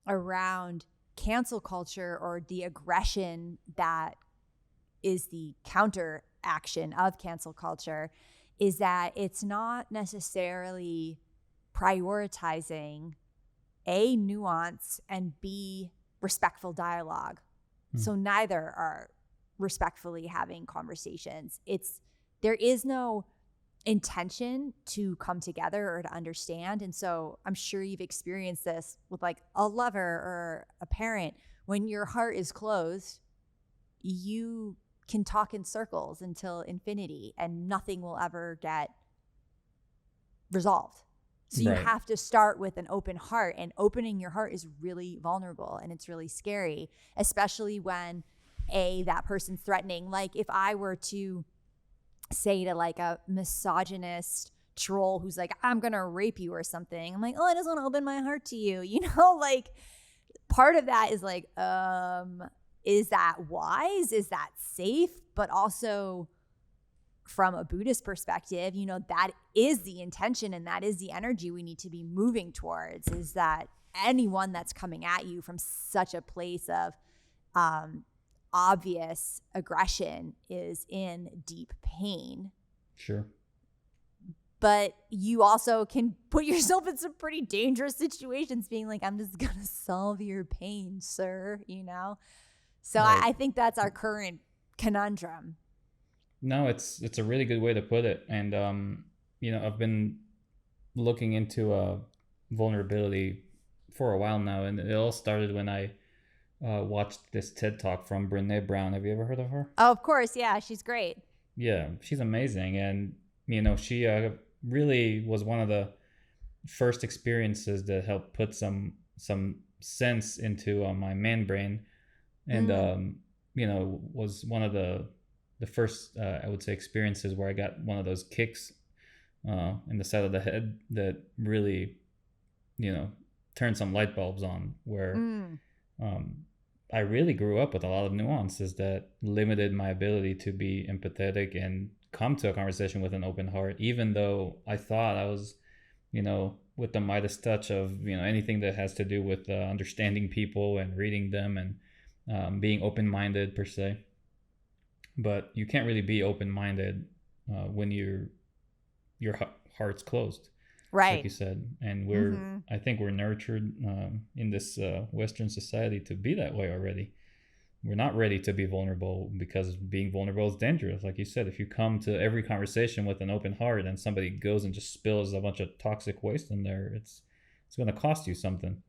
around cancel culture, or the aggression that is the counter action of cancel culture, is that it's not necessarily prioritizing A, nuance, and B, respectful dialogue. So neither are respectfully having conversations. There is no intention to come together or to understand. And so I'm sure you've experienced this with like a lover or a parent. When your heart is closed, you can talk in circles until infinity and nothing will ever get resolved. So you Right. have to start with an open heart, and opening your heart is really vulnerable and it's really scary, especially when that person's threatening. Like if I were to say to like a misogynist troll who's like, I'm gonna rape you or something, I'm like, oh, I just want to open my heart to you, like part of that is like, is that wise? Is that safe? But also from a Buddhist perspective, that is the intention and that is the energy we need to be moving towards, is that anyone that's coming at you from such a place of obvious aggression is in deep pain. Sure. But you also can put yourself in some pretty dangerous situations being like, I'm just going to solve your pain, sir, So Right. I think that's our current conundrum. No, it's a really good way to put it. And I've been looking into vulnerability for a while now, and it all started when I watched this TED talk from Brene Brown. Have you ever heard of her? Oh, of course. Yeah, she's great. Yeah, she's amazing, and she really was one of the first experiences that helped put some sense into my man brain, and was one of the first I would say experiences where I got one of those kicks in the side of the head that really turned some light bulbs on, where I really grew up with a lot of nuances that limited my ability to be empathetic and come to a conversation with an open heart, even though I thought I was, with the Midas touch of, anything that has to do with understanding people and reading them and being open minded per se. But you can't really be open minded when your heart's closed, like Right. you said. And Mm-hmm. I think we're nurtured in this Western society to be that way already. We're not ready to be vulnerable because being vulnerable is dangerous. Like you said, if you come to every conversation with an open heart and somebody goes and just spills a bunch of toxic waste in there, it's going to cost you something.